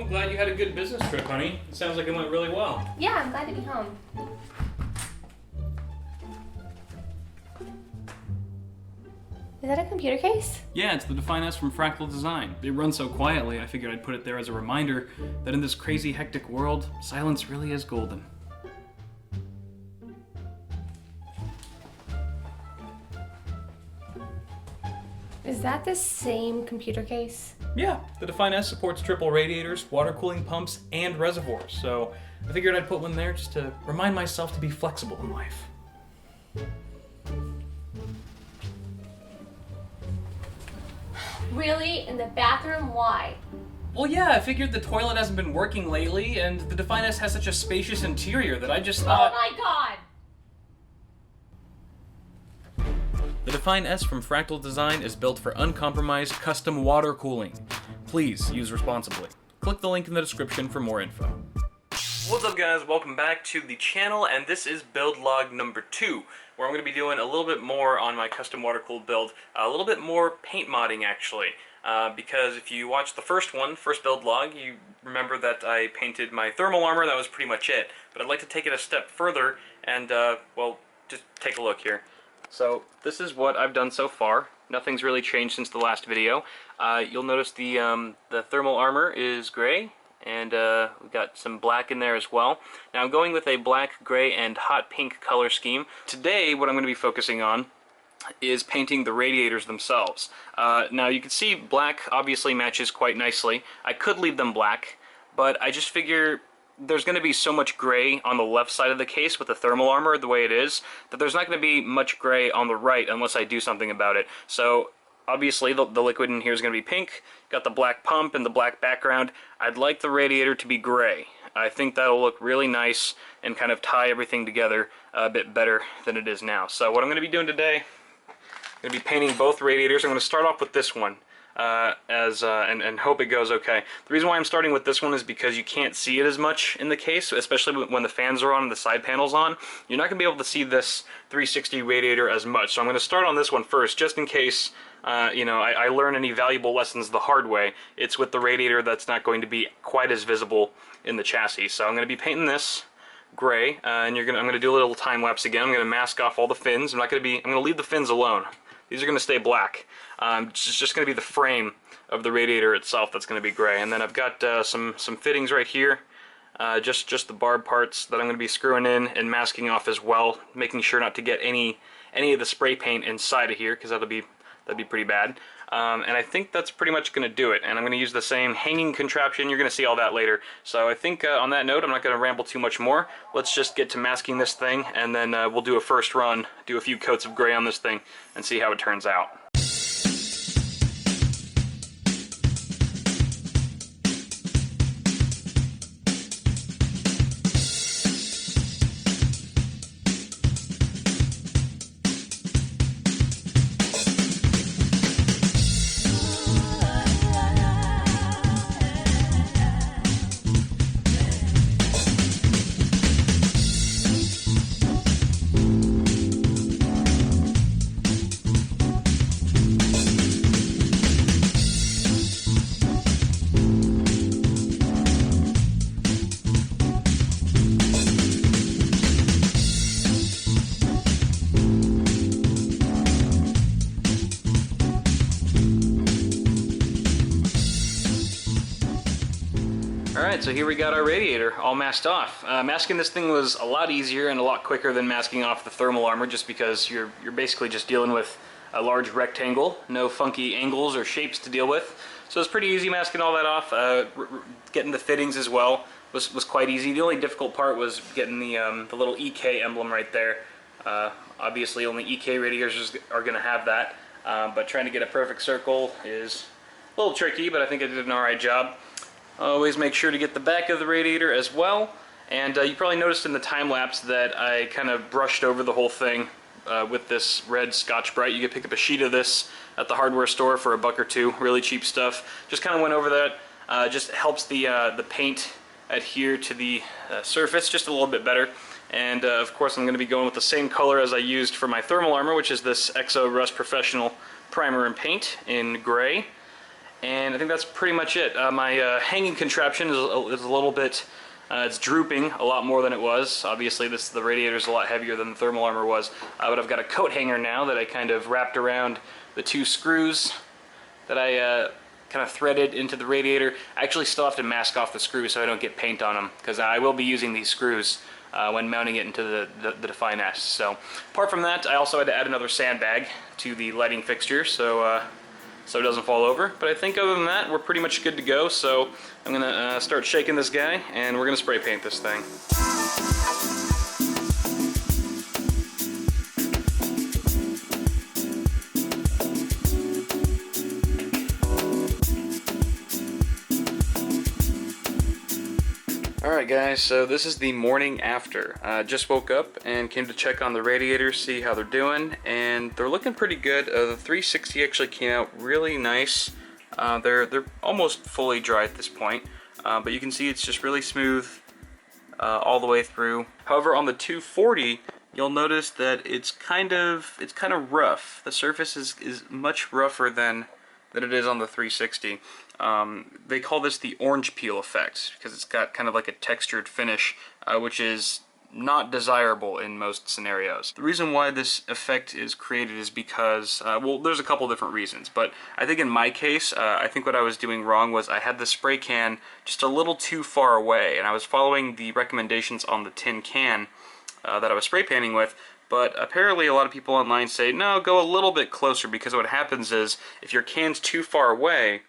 I'm glad you had a good business trip, honey. It sounds like it went really well. Yeah, I'm glad to be home. Is that a computer case? Yeah, it's the Define S from Fractal Design. It runs so quietly, I figured I'd put it there as a reminder that in this crazy, hectic world, silence really is golden. Is that the same computer case? Yeah, the Define S supports triple radiators, water cooling pumps, and reservoirs, so I figured I'd put one there just to remind myself to be flexible in life. Really? In the bathroom? Why? Well, yeah, I figured the toilet hasn't been working lately, and the Define S has such a spacious interior that I just thought... Oh my god! The Define S from Fractal Design is built for uncompromised custom water cooling. Please use responsibly. Click the link in the description for more info. What's up, guys? Welcome back to the channel, and this is build log number 2, where I'm going to be doing a little bit more on my custom water cooled build, a little bit more paint modding actually, because if you watched the first build log, you remember that I painted my thermal armor. That was pretty much it, but I'd like to take it a step further and, well, just take a look here. So this is what I've done so far. Nothing's really changed since the last video. You'll notice the thermal armor is gray, and we've got some black in there as well. Now I'm going with a black, gray, and hot pink color scheme. Today what I'm going to be focusing on is painting the radiators themselves. Now you can see black obviously matches quite nicely. I could leave them black, but I just figure there's going to be so much gray on the left side of the case with the thermal armor the way it is, that there's not going to be much gray on the right unless I do something about it. So obviously the liquid in here is going to be pink, got the black pump and the black background. I'd like the radiator to be gray. I think that'll look really nice and kind of tie everything together a bit better than it is now. So what I'm going to be doing today, I'm going to be painting both radiators. I'm going to start off with this one and hope it goes okay. The reason why I'm starting with this one is because you can't see it as much in the case, especially when the fans are on and the side panel's on. You're not going to be able to see this 360 radiator as much. So I'm going to start on this one first, just in case you know, I learn any valuable lessons the hard way. It's with the radiator that's not going to be quite as visible in the chassis. So I'm going to be painting this gray, and I'm going to do a little time lapse again. I'm going to mask off all the fins. I'm going to leave the fins alone. These are going to stay black. It's just going to be the frame of the radiator itself that's going to be gray. And then I've got some fittings right here, just the barb parts that I'm going to be screwing in and masking off as well, making sure not to get any of the spray paint inside of here, because that'd be pretty bad. And I think that's pretty much going to do it. And I'm going to use the same hanging contraption. You're going to see all that later. So I think on that note, I'm not going to ramble too much more. Let's just get to masking this thing, and then we'll do a first run, do a few coats of gray on this thing, and see how it turns out. Alright, so here we got our radiator all masked off. Masking this thing was a lot easier and a lot quicker than masking off the thermal armor, just because you're basically just dealing with a large rectangle, no funky angles or shapes to deal with. So it's pretty easy masking all that off. Getting the fittings as well was quite easy. The only difficult part was getting the little EK emblem right there. Obviously only EK radiators are going to have that, but trying to get a perfect circle is a little tricky, but I think I did an alright job. Always make sure to get the back of the radiator as well. And you probably noticed in the time lapse that I kind of brushed over the whole thing with this red Scotch-Brite. You can pick up a sheet of this at the hardware store for $1 or $2, really cheap stuff. Just kind of went over that. Just helps the paint adhere to the surface just a little bit better. And of course I'm going to be going with the same color as I used for my thermal armor, which is this Exo Rust Professional Primer and Paint in gray. And I think that's pretty much it. My hanging contraption is a little bit, it's drooping a lot more than it was. Obviously the radiator is a lot heavier than the thermal armor was, but I've got a coat hanger now that I kind of wrapped around the 2 screws that I kind of threaded into the radiator. I actually still have to mask off the screws so I don't get paint on them, because I will be using these screws when mounting it into the Defy Nest. So apart from that, I also had to add another sandbag to the lighting fixture so it doesn't fall over. But I think other than that, we're pretty much good to go. So I'm gonna start shaking this guy, and we're gonna spray paint this thing. Alright guys, so this is the morning after. Just woke up and came to check on the radiators, see how they're doing, and they're looking pretty good. The 360 actually came out really nice. They're almost fully dry at this point, but you can see it's just really smooth all the way through. However, on the 240, you'll notice that it's kind of rough. The surface is much rougher than it is on the 360. They call this the orange peel effect because it's got kind of like a textured finish, which is not desirable in most scenarios. The reason why this effect is created is because, well, there's a couple different reasons, but I think in my case, I think what I was doing wrong was I had the spray can just a little too far away, and I was following the recommendations on the tin can that I was spray painting with. But apparently a lot of people online say, no, go a little bit closer, because what happens is if your can's too far away,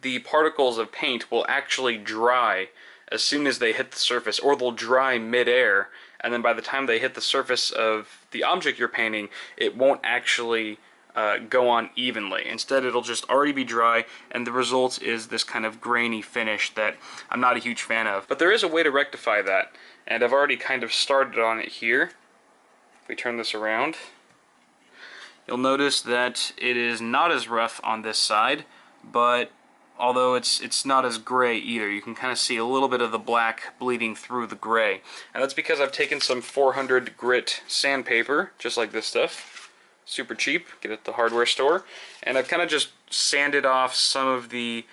the particles of paint will actually dry as soon as they hit the surface, or they'll dry mid-air, and then by the time they hit the surface of the object you're painting, it won't actually go on evenly. Instead, it'll just already be dry, and the result is this kind of grainy finish that I'm not a huge fan of. But there is a way to rectify that, and I've already kind of started on it here. If we turn this around, you'll notice that it is not as rough on this side, but although it's not as gray either. You can kind of see a little bit of the black bleeding through the gray. And that's because I've taken some 400 grit sandpaper, just like this stuff. Super cheap, get it at the hardware store. And I've kind of just sanded off some of the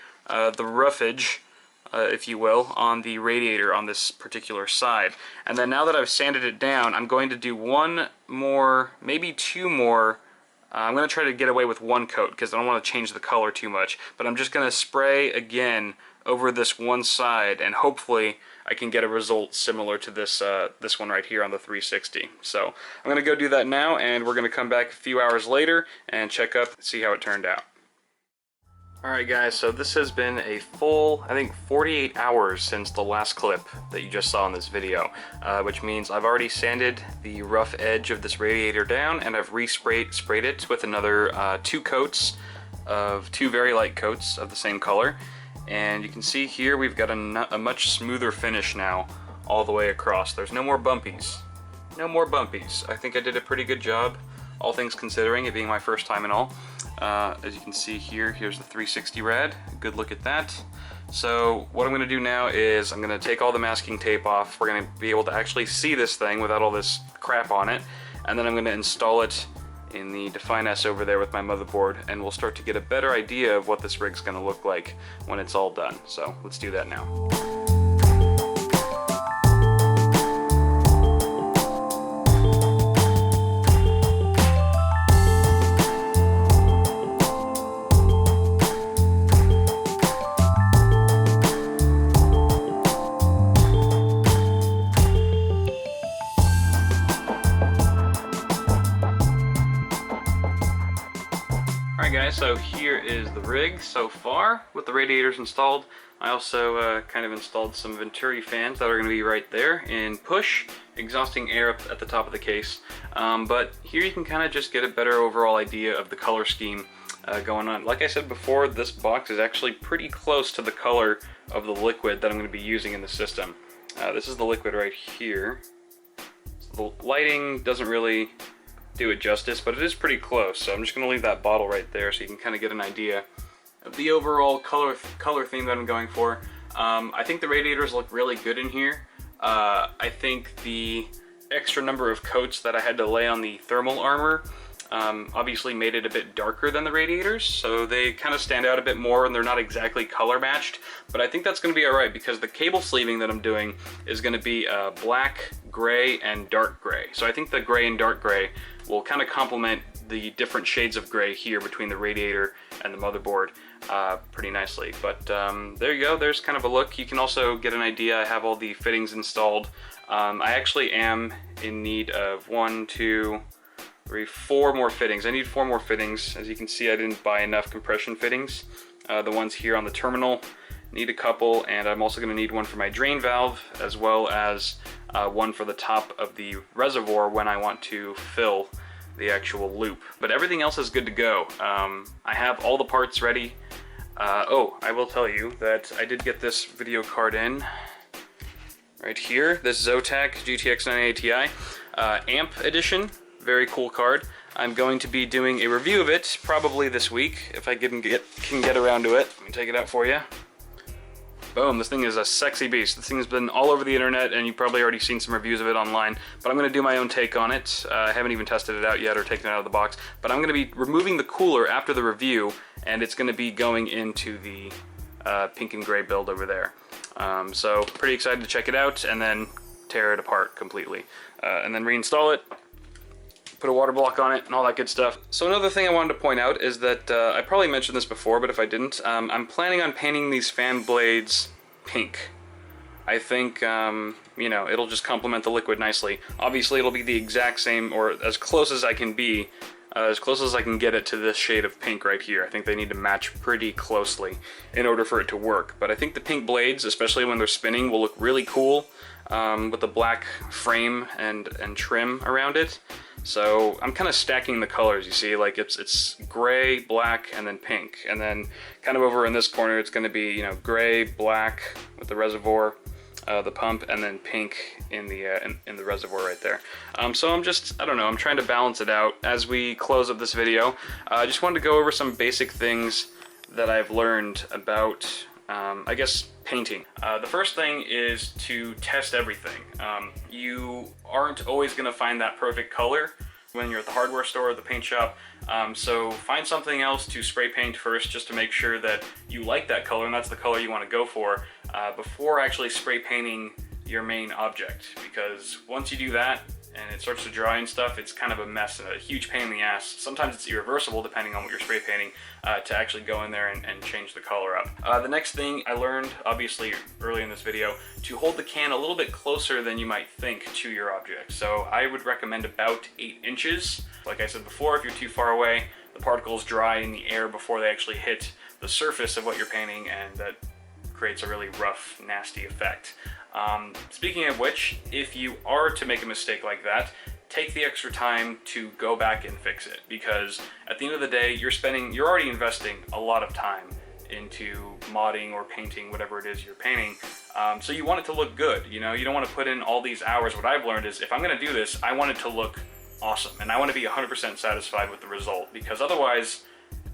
roughage, if you will, on the radiator on this particular side. And then now that I've sanded it down, I'm going to do one more, maybe 2 more. I'm going to try to get away with 1 coat because I don't want to change the color too much. But I'm just going to spray again over this one side, and hopefully I can get a result similar to this this one right here on the 360. So I'm going to go do that now, and we're going to come back a few hours later and check up, see how it turned out. Alright guys, so this has been a full, I think, 48 hours since the last clip that you just saw in this video, which means I've already sanded the rough edge of this radiator down, and I've sprayed it with another 2 coats of 2 very light coats of the same color. And you can see here we've got a much smoother finish now all the way across. There's no more bumpies. No more bumpies. I think I did a pretty good job, all things considering, it being my first time and all. As you can see here, here's the 360 rad. Good look at that. So what I'm going to do now is I'm going to take all the masking tape off. We're going to be able to actually see this thing without all this crap on it. And then I'm going to install it in the Defy Nest over there with my motherboard, and we'll start to get a better idea of what this rig's going to look like when it's all done. So let's do that now. Guys, so here is the rig so far with the radiators installed. I also kind of installed some Venturi fans that are going to be right there in push, exhausting air up at the top of the case. But here you can kind of just get a better overall idea of the color scheme going on. Like I said before, this box is actually pretty close to the color of the liquid that I'm going to be using in the system. This is the liquid right here. So the lighting doesn't really do it justice, but it is pretty close, so I'm just going to leave that bottle right there so you can kind of get an idea of the overall color theme that I'm going for. I think the radiators look really good in here. I think the extra number of coats that I had to lay on the thermal armor obviously made it a bit darker than the radiators, so they kind of stand out a bit more and they're not exactly color matched, but I think that's going to be alright because the cable sleeving that I'm doing is going to be black, gray, and dark gray. So I think the gray and dark gray will kind of complement the different shades of gray here between the radiator and the motherboard pretty nicely. But there you go, there's kind of a look. You can also get an idea. I have all the fittings installed. I actually am in need of 1, 2, 3, 4 more fittings. I need 4 more fittings. As you can see, I didn't buy enough compression fittings. The ones here on the terminal, need a couple, and I'm also going to need one for my drain valve, as well as one for the top of the reservoir when I want to fill the actual loop. But everything else is good to go. I have all the parts ready. Oh, I will tell you that I did get this video card in right here, this Zotac GTX 980 Ti AMP edition. Very cool card. I'm going to be doing a review of it probably this week if I can get around to it. Let me take it out for you. Boom, this thing is a sexy beast. This thing has been all over the internet and you've probably already seen some reviews of it online, but I'm going to do my own take on it. I haven't even tested it out yet or taken it out of the box, but I'm going to be removing the cooler after the review, and it's going to be going into the pink and gray build over there. So pretty excited to check it out and then tear it apart completely. And then reinstall it, put a water block on it, and all that good stuff. So another thing I wanted to point out is that, I probably mentioned this before, but if I didn't, I'm planning on painting these fan blades pink. I think, you know, it'll just complement the liquid nicely. Obviously, it'll be the exact same, or as close as I can be, as close as I can get it to this shade of pink right here. I think they need to match pretty closely in order for it to work. But I think the pink blades, especially when they're spinning, will look really cool with the black frame and trim around it. So I'm kind of stacking the colors, you see, like it's gray, black, and then pink. And then kind of over in this corner, it's going to be, you know, gray, black with the reservoir, the pump, and then pink in the reservoir right there. So I'm just, I don't know, I'm trying to balance it out. As we close up this video, I just wanted to go over some basic things that I've learned about, I guess, painting. The first thing is to test everything. You aren't always going to find that perfect color when you're at the hardware store or the paint shop, so find something else to spray paint first just to make sure that you like that color and that's the color you want to go for before actually spray painting your main object, because once you do that and it starts to dry and stuff, it's kind of a mess and a huge pain in the ass. Sometimes it's irreversible depending on what you're spray painting to actually go in there and change the color up. The next thing I learned, obviously early in this video, to hold the can a little bit closer than you might think to your object. So I would recommend about 8 inches. Like I said before, if you're too far away, the particles dry in the air before they actually hit the surface of what you're painting, and that creates a really rough, nasty effect. Speaking of which, if you are to make a mistake like that, take the extra time to go back and fix it, because at the end of the day, you're already investing a lot of time into modding or painting whatever it is you're painting. So you want it to look good, you know, you don't want to put in all these hours. What I've learned is if I'm going to do this, I want it to look awesome, and I want to be 100% satisfied with the result, because otherwise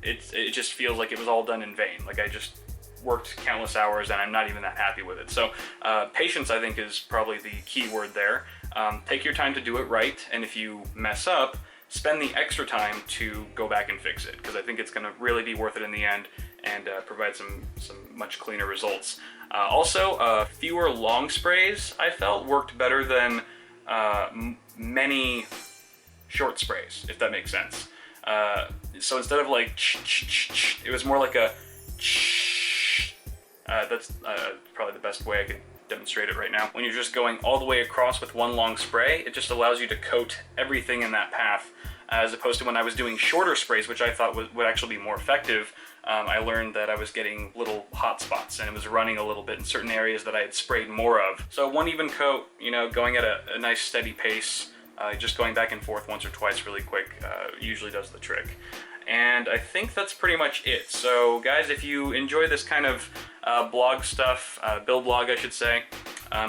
it just feels like it was all done in vain. Like I just worked countless hours and I'm not even that happy with it. So patience, I think, is probably the key word there. Take your time to do it right, and if you mess up, spend the extra time to go back and fix it, because I think it's going to really be worth it in the end and provide some much cleaner results. Also, fewer long sprays, I felt, worked better than many short sprays, if that makes sense. So instead of like it was more like a that's probably the best way I could demonstrate it right now. When you're just going all the way across with one long spray, it just allows you to coat everything in that path, as opposed to when I was doing shorter sprays, which I thought would actually be more effective. I learned that I was getting little hot spots and it was running a little bit in certain areas that I had sprayed more of. So one even coat, you know, going at a nice steady pace, just going back and forth once or twice really quick usually does the trick. And I think that's pretty much it. So guys, if you enjoy this kind of blog stuff, build blog I should say,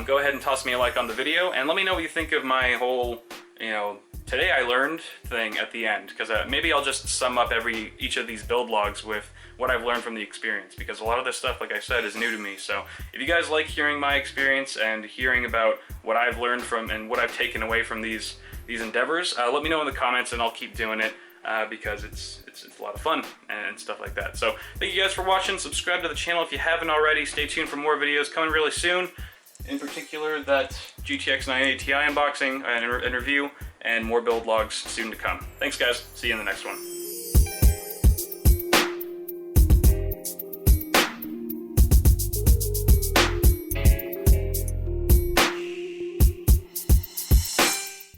go ahead and toss me a like on the video and let me know what you think of my whole, you know, today I learned thing at the end, because maybe I'll just sum up each of these build logs with what I've learned from the experience, because a lot of this stuff, like I said, is new to me. So if you guys like hearing my experience and hearing about what I've learned from and what I've taken away from these endeavors, let me know in the comments and I'll keep doing it. because it's a lot of fun and stuff like that. So thank you guys for watching. Subscribe to the channel if you haven't already. Stay tuned for more videos coming really soon. In particular, that GTX 980 Ti unboxing and review, and more build logs soon to come. Thanks guys, see you in the next one.